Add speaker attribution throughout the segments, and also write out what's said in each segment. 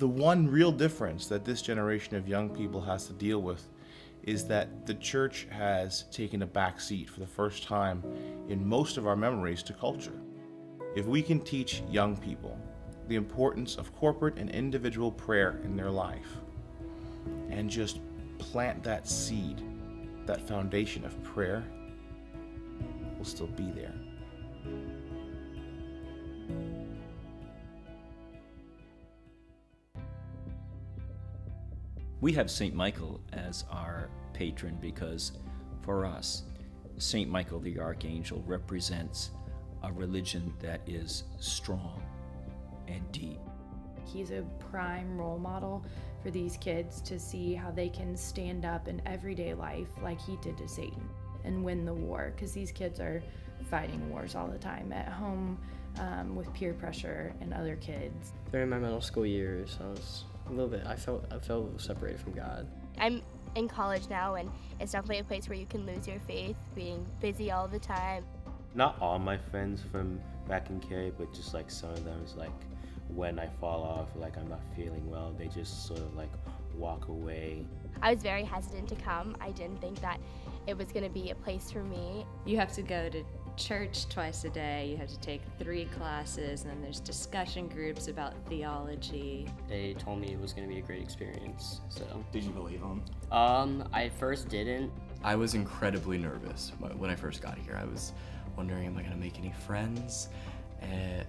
Speaker 1: The one real difference that this generation of young people has to deal with is that the church has taken a back seat for the first time in most of our memories to culture. If we can teach young people the importance of corporate and individual prayer in their life, and just plant that seed, that foundation of prayer will still be there.
Speaker 2: We have St. Michael as our patron because for us, St. Michael the Archangel represents a religion that is strong and deep.
Speaker 3: He's a prime role model for these kids to see how they can stand up in everyday life like he did to Satan and win the war, because these kids are fighting wars all the time at home with peer pressure and other kids.
Speaker 4: During my middle school years, I felt a little separated from God.
Speaker 5: I'm in college now, and it's definitely a place where you can lose your faith, being busy all the time.
Speaker 6: Not all my friends from back in Cary, but just like some of them is like when I fall off, like I'm not feeling well, they just sort of like walk away.
Speaker 5: I was very hesitant to come. I didn't think that it was going to be a place for me.
Speaker 7: You have to go to church twice a day, you have to take 3 classes, and then there's discussion groups about theology.
Speaker 8: They told me it was going to be a great experience, so.
Speaker 9: Did you believe them?
Speaker 8: I first didn't.
Speaker 9: I was incredibly nervous when I first got here. I was wondering, am I going to make any friends?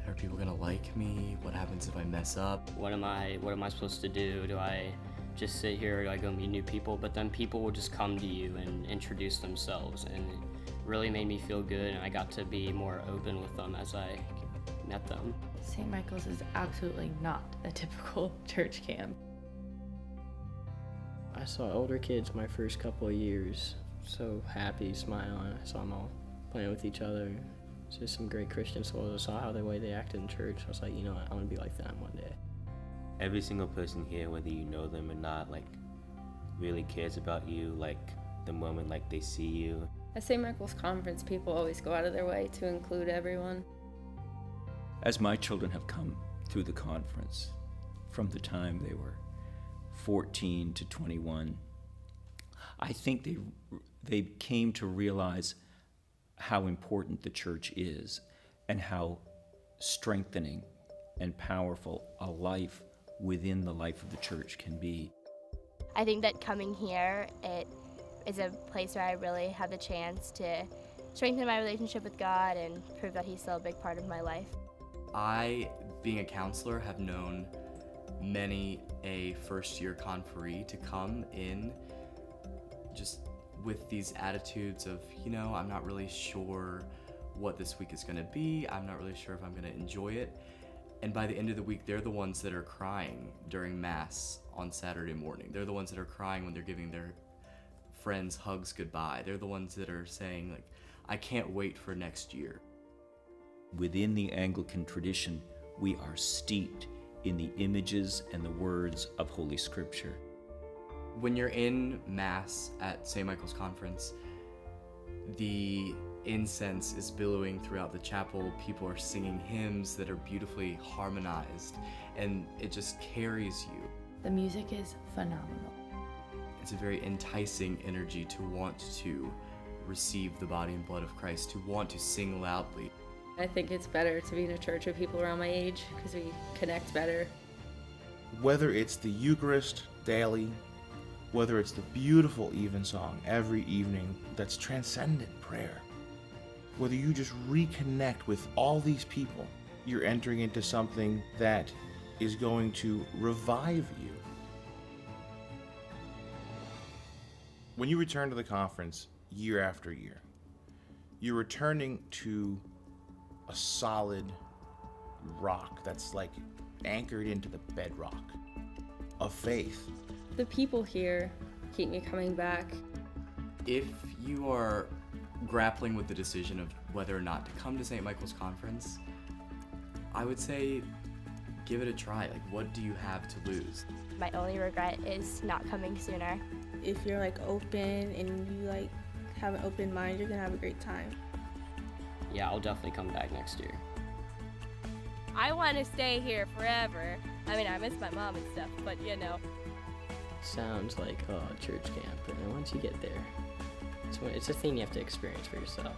Speaker 9: Are people going to like me? What happens if I mess up?
Speaker 8: What am I supposed to do? Do I just sit here, or do I go meet new people? But then people will just come to you and introduce themselves, and it really made me feel good, and I got to be more open with them as I met them.
Speaker 3: St. Michael's is absolutely not a typical church camp.
Speaker 4: I saw older kids my first couple of years, so happy, smiling. I saw them all playing with each other. It's just some great Christian souls. I saw how the way they acted in church. I was like, you know what, I want to be like them one day.
Speaker 6: Every single person here, whether you know them or not, like really cares about you, like the moment like they see you.
Speaker 10: At St. Michael's Conference, people always go out of their way to include everyone.
Speaker 2: As my children have come through the conference, from the time they were 14 to 21, I think they came to realize how important the church is and how strengthening and powerful a life within the life of the church can be.
Speaker 5: I think that coming here, it is a place where I really have the chance to strengthen my relationship with God and prove that He's still a big part of my life.
Speaker 9: I, being a counselor, have known many a first-year conferee to come in just with these attitudes of, you know, I'm not really sure what this week is going to be. I'm not really sure if I'm going to enjoy it. And by the end of the week, they're the ones that are crying during Mass on Saturday morning. They're the ones that are crying when they're giving their friends hugs goodbye. They're the ones that are saying, like, I can't wait for next year.
Speaker 2: Within the Anglican tradition, we are steeped in the images and the words of Holy Scripture.
Speaker 9: When you're in Mass at St. Michael's Conference, the incense is billowing throughout the chapel. People are singing hymns that are beautifully harmonized, and it just carries you.
Speaker 3: The music is phenomenal.
Speaker 9: It's a very enticing energy to want to receive the body and blood of Christ, to want to sing loudly.
Speaker 10: I think it's better to be in a church with people around my age because we connect better.
Speaker 1: Whether it's the Eucharist daily, whether it's the beautiful evensong every evening that's transcendent prayer, whether you just reconnect with all these people, you're entering into something that is going to revive you. When you return to the conference year after year, you're returning to a solid rock that's like anchored into the bedrock of faith.
Speaker 10: The people here keep me coming back.
Speaker 9: If you are grappling with the decision of whether or not to come to St. Michael's Conference, I would say give it a try. Like, what do you have to lose?
Speaker 5: My only regret is not coming sooner.
Speaker 11: If you're like open and you like have an open mind, you're gonna have a great time.
Speaker 8: Yeah, I'll definitely come back next year.
Speaker 5: I want to stay here forever. I mean, I miss my mom and stuff, but you know.
Speaker 4: Sounds like, church camp, and then once you get there, it's a thing you have to experience for yourself.